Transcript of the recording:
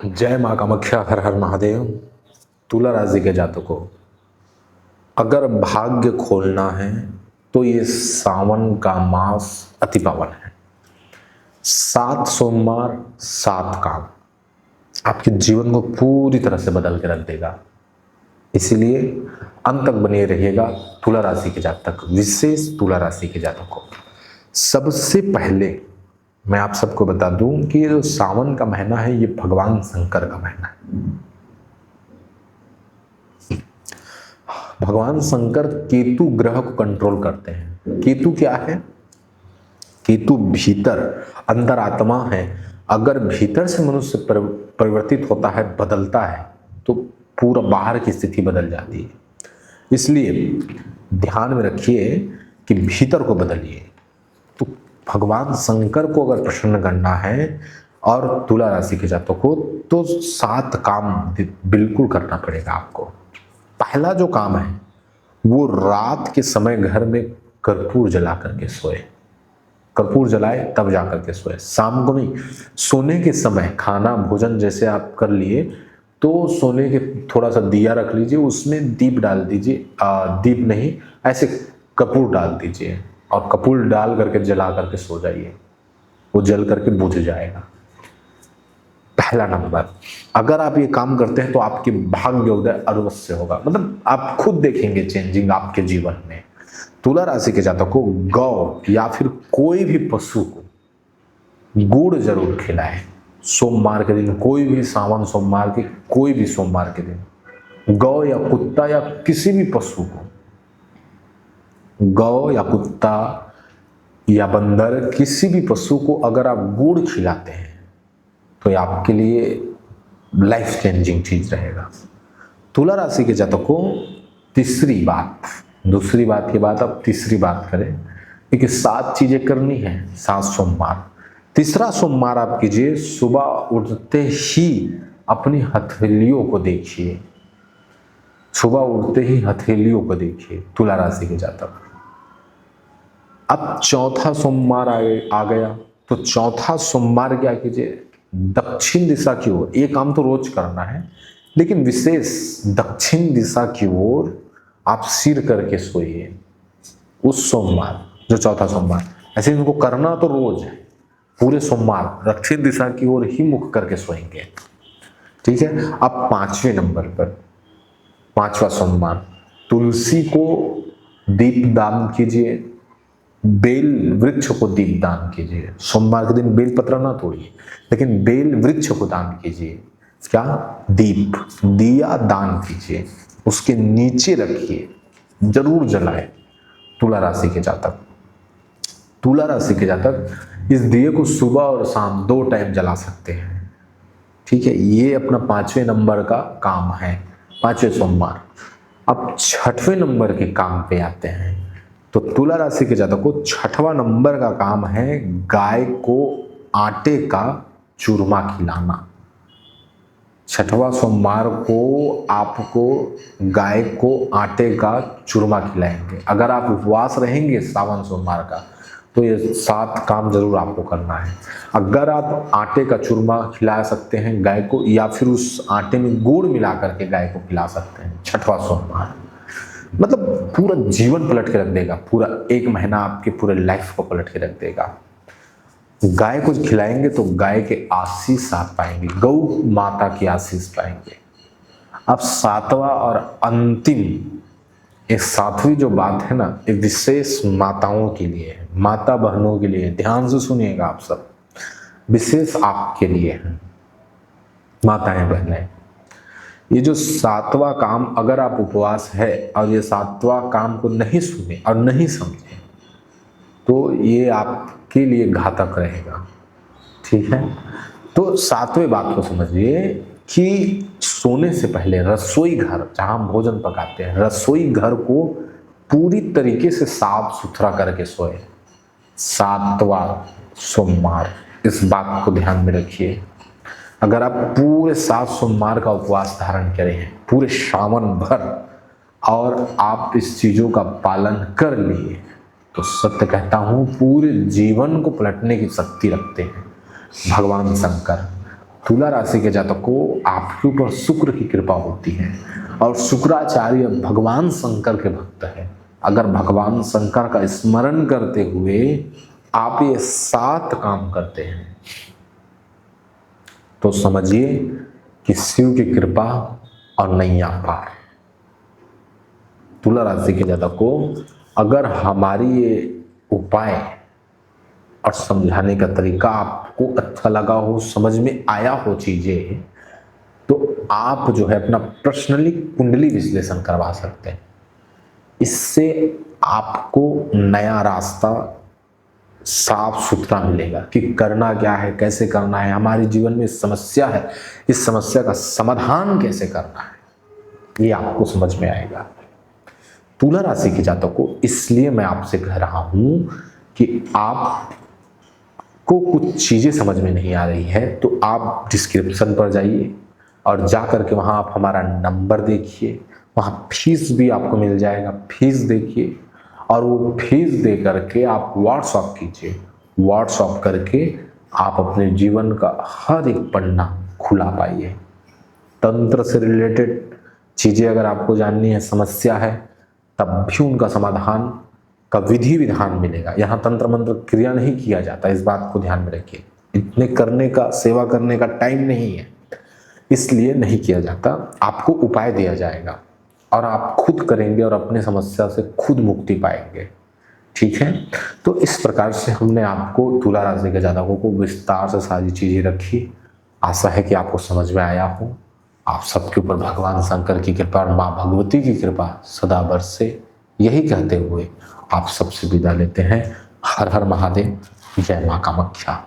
जय माँ कामाख्या, हर हर महादेव। तुला राशि के जातकों, अगर भाग्य खोलना है तो ये सावन का मास अति पावन है। 7 सोमवार 7 काम आपके जीवन को पूरी तरह से बदल के रख देगा। इसीलिए अंत तक बने रहिएगा तुला राशि के जातक, विशेष तुला राशि के जातकों। सबसे पहले मैं आप सबको बता दूं कि ये जो सावन का महीना है ये भगवान शंकर का महीना है। भगवान शंकर केतु ग्रह को कंट्रोल करते हैं। केतु क्या है? केतु भीतर अंदर आत्मा है। अगर भीतर से मनुष्य परिवर्तित होता है, बदलता है, तो पूरा बाहर की स्थिति बदल जाती है। इसलिए ध्यान में रखिए कि भीतर को बदलिए। तो भगवान शंकर को अगर प्रसन्न करना है और तुला राशि के जातकों को, तो 7 काम बिल्कुल करना पड़ेगा आपको। पहला जो काम है वो रात के समय घर में कर्पूर जला करके सोए। कर्पूर जलाए तब जाकर के सोए, शाम को नहीं। सोने के समय खाना भोजन जैसे आप कर लिए तो सोने के थोड़ा सा दिया रख लीजिए, उसमें दीप डाल दीजिए। दीप नहीं, ऐसे कपूर डाल दीजिए और कपूर डाल करके जला करके सो जाइए। वो जल करके बुझ जाएगा। पहला नंबर, अगर आप ये काम करते हैं तो आपके भाग्योदय अवश्य होगा। मतलब आप खुद देखेंगे चेंजिंग आपके जीवन में। तुला राशि के जातकों को गौ या फिर कोई भी पशु को गुड़ जरूर खिलाएं। सोमवार के दिन, कोई भी सावन सोमवार के, कोई भी सोमवार के दिन गौ या कुत्ता या किसी भी पशु को, गौ या कुत्ता या बंदर, किसी भी पशु को अगर आप गुड़ खिलाते हैं तो ये आपके लिए लाइफ चेंजिंग चीज रहेगा। तुला राशि के जातकों को तीसरी बात, दूसरी बात के बाद अब तीसरी बात करें, क्योंकि 7 चीजें करनी है। 7 सोमवार। तीसरा सोमवार आप कीजिए, सुबह उठते ही अपनी हथेलियों को देखिए। सुबह उठते ही हथेलियों को देखिए तुला राशि के जातक। अब चौथा सोमवार आ गया, तो चौथा सोमवार क्या कीजिए, दक्षिण दिशा की ओर। ये काम तो रोज करना है, लेकिन विशेष दक्षिण दिशा की ओर आप सिर करके सोइए उस सोमवार, जो चौथा सोमवार। ऐसे इनको करना तो रोज है, पूरे सोमवार दक्षिण दिशा की ओर ही मुख करके सोएंगे। ठीक है। अब 5वें नंबर पर, 5वां सोमवार, तुलसी को दीप दान कीजिए, बेल वृक्ष को दीप दान कीजिए। सोमवार के दिन बेल पत्र ना तोड़िए, लेकिन बेल वृक्ष को दान कीजिए। क्या? दीप, दिया दान कीजिए, उसके नीचे रखिए, जरूर जलाए। तुला राशि के जातक, तुला राशि के जातक इस दिए को सुबह और शाम 2 टाइम जला सकते हैं। ठीक है, ये अपना 5वें नंबर का काम है, 5वें सोमवार। अब 6वें नंबर के काम पे आते हैं। तो तुला राशि के जातकों को 6वां नंबर का काम है गाय को आटे का चूरमा खिलाना। 6वां सोमवार को आपको गाय को आटे का चूरमा खिलाएंगे। अगर आप उपवास रहेंगे सावन सोमवार का, तो ये 7 काम जरूर आपको करना है। अगर आप आटे का चूरमा खिला सकते हैं गाय को, या फिर उस आटे में गुड़ मिला करके गाय को खिला सकते हैं 6वां सोमवार, मतलब पूरा जीवन पलट के रख देगा। पूरा 1 महीना आपके पूरे लाइफ को पलट के रख देगा। गाय को खिलाएंगे तो गाय के आशीष आप पाएंगे, गौ माता की आशीष पाएंगे। अब 7वां और अंतिम, ये 7वीं जो बात है ना, ये विशेष माताओं के लिए है, माता बहनों के लिए। ध्यान से सुनिएगा आप सब, विशेष आपके लिए है माताएं बहनें। ये जो 7वां काम, अगर आप उपवास है और ये 7वां काम को नहीं सुने और नहीं समझे, तो ये आपके लिए घातक रहेगा। ठीक है। तो 7वें बात को समझिए कि सोने से पहले रसोई घर, जहां हम भोजन पकाते हैं, रसोई घर को पूरी तरीके से साफ सुथरा करके सोए। 7वां सोमवार, इस बात को ध्यान में रखिए। अगर आप पूरे 7 सोमवार का उपवास धारण करें पूरे सावन भर, और आप इस चीजों का पालन कर लिए, तो सत्य कहता हूं पूरे जीवन को पलटने की शक्ति रखते हैं भगवान शंकर। तुला राशि के जातक को आपके ऊपर शुक्र की कृपा होती है और शुक्राचार्य भगवान शंकर के भक्त है। अगर भगवान शंकर का स्मरण करते हुए आप ये 7 काम करते हैं तो समझिए कि शिव की कृपा और नैया पार। तुला राशि के जातक को अगर हमारी ये उपाय और समझाने का तरीका आपको अच्छा लगा हो, समझ में आया हो चीजें, तो आप जो है अपना पर्सनली कुंडली विश्लेषण करवा सकते हैं। इससे आपको नया रास्ता साफ सुथरा मिलेगा कि करना क्या है, कैसे करना है, हमारे जीवन में समस्या है, इस समस्या का समाधान कैसे करना है, ये आपको समझ में आएगा। तुला राशि के जातक को इसलिए मैं आपसे कह रहा हूं कि आपको कुछ चीजें समझ में नहीं आ रही है तो आप डिस्क्रिप्शन पर जाइए और जा करके वहां आप हमारा नंबर देखिए, वहां फीस भी आपको मिल जाएगा, फीस देखिए और वो फीस दे करके आप व्हाट्सअप कीजिए। व्हाट्सअप करके आप अपने जीवन का हर एक पन्ना खुला पाइए। तंत्र से रिलेटेड चीजें अगर आपको जाननी है, समस्या है, तब भी उनका समाधान का विधि विधान मिलेगा। यहाँ तंत्र मंत्र क्रिया नहीं किया जाता, इस बात को ध्यान में रखिए। इतने करने का, सेवा करने का टाइम नहीं है, इसलिए नहीं किया जाता। आपको उपाय दिया जाएगा और आप खुद करेंगे और अपने समस्या से खुद मुक्ति पाएंगे। ठीक है, तो इस प्रकार से हमने आपको तुला राशि के जातकों को विस्तार से सारी चीजें रखी। आशा है कि आपको समझ में आया हो। आप सबके ऊपर भगवान शंकर की कृपा और माँ भगवती की कृपा सदा बरसे, यही कहते हुए आप सबसे विदा लेते हैं। हर हर महादेव, जय माँ कामाख्या।